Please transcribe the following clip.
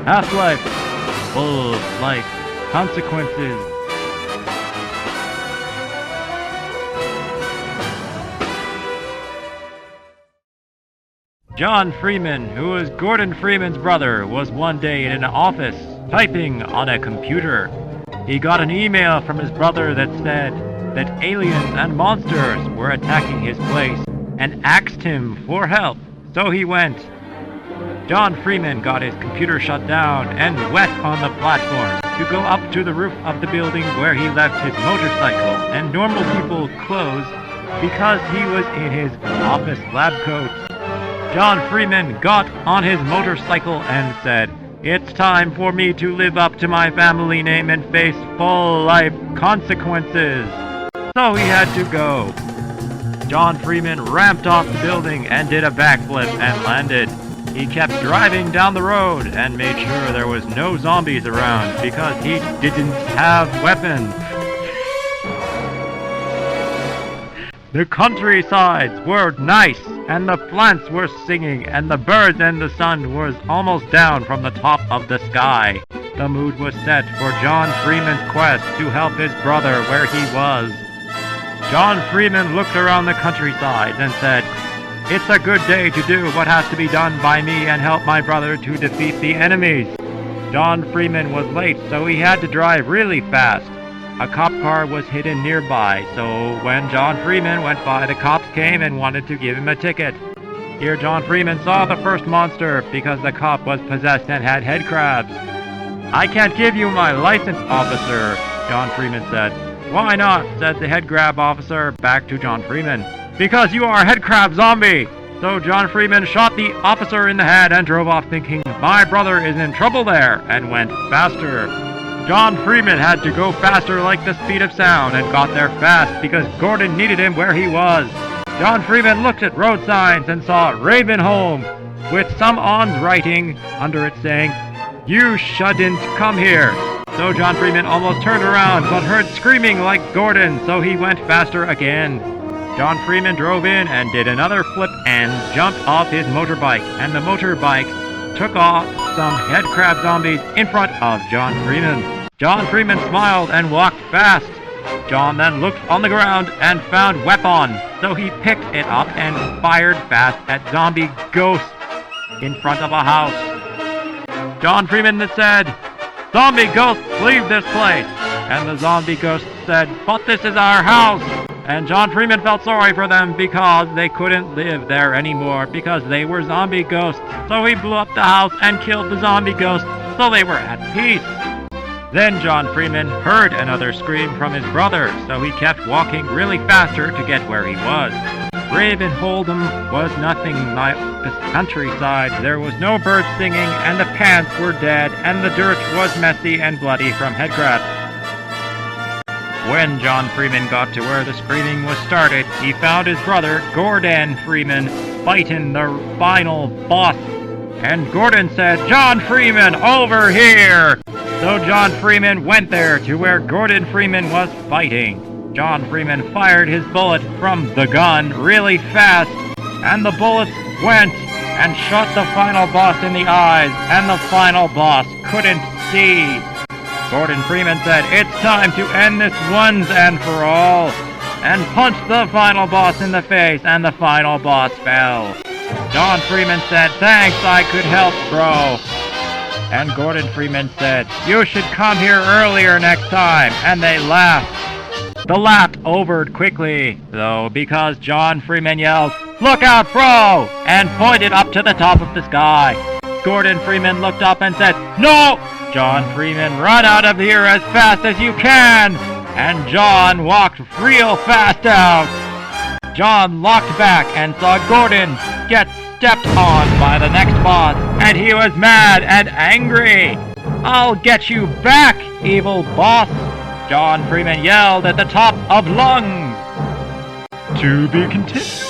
Half-life, full of life, consequences. John Freeman, who was Gordon Freeman's brother, was one day in an office, typing on a computer. He got an email from his brother that said that aliens and monsters were attacking his place and asked him for help, so he went. John Freeman got his computer shut down and went on the platform to go up to the roof of the building where he left his motorcycle and normal people clothes because he was in his office lab coat. John Freeman got on his motorcycle and said, "It's time for me to live up to my family name and face full life consequences." So he had to go. John Freeman ramped off the building and did a backflip and landed. He kept driving down the road and made sure there was no zombies around because he didn't have weapons. The countrysides were nice, and the plants were singing, and the birds and the sun was almost down from the top of the sky. The mood was set for John Freeman's quest to help his brother where he was. John Freeman looked around the countryside and said, "It's a good day to do what has to be done by me and help my brother to defeat the enemies." John Freeman was late, so he had to drive really fast. A cop car was hidden nearby, so when John Freeman went by, the cops came and wanted to give him a ticket. Here John Freeman saw the first monster because the cop was possessed and had head crabs. "I can't give you my license, officer," John Freeman said. "Why not?" said the head crab officer back to John Freeman. "Because you are a head crab zombie!" So John Freeman shot the officer in the head and drove off thinking, "My brother is in trouble there," and went faster. John Freeman had to go faster like the speed of sound and got there fast because Gordon needed him where he was. John Freeman looked at road signs and saw Raven Home with some on writing under it saying, "You shouldn't come here." So John Freeman almost turned around but heard screaming like Gordon, so he went faster again. John Freeman drove in and did another flip and jumped off his motorbike, and the motorbike took off some head crab zombies in front of John Freeman. John Freeman smiled and walked fast. John then looked on the ground and found weapon, so he picked it up and fired fast at zombie ghosts in front of a house. John Freeman said, "Zombie ghosts, leave this place." And the zombie ghosts said, "But this is our house." And John Freeman felt sorry for them because they couldn't live there anymore because they were zombie ghosts. So he blew up the house and killed the zombie ghosts, so they were at peace. Then John Freeman heard another scream from his brother, so he kept walking really faster to get where he was. Raven Hold'em was nothing like the countryside. There was no birds singing, and the pants were dead, and the dirt was messy and bloody from head crabs. When John Freeman got to where the screaming was started, he found his brother, Gordon Freeman, fighting the final boss. And Gordon said, "John Freeman, over here!" So John Freeman went there to where Gordon Freeman was fighting. John Freeman fired his bullet from the gun really fast, and the bullets went and shot the final boss in the eyes, and the final boss couldn't see. Gordon Freeman said, "It's time to end this once and for all," and punched the final boss in the face, and the final boss fell. John Freeman said, "Thanks, I could help, bro." And Gordon Freeman said, "You should come here earlier next time," and they laughed. The laugh overed quickly, though, because John Freeman yelled, "Look out, bro!" and pointed up to the top of the sky. Gordon Freeman looked up and said, "No!" John Freeman, "Run out of here as fast as you can!" And John walked real fast out. John looked back and saw Gordon get stepped on by the next boss, and he was mad and angry. "I'll get you back, evil boss!" John Freeman yelled at the top of lungs. To be continued.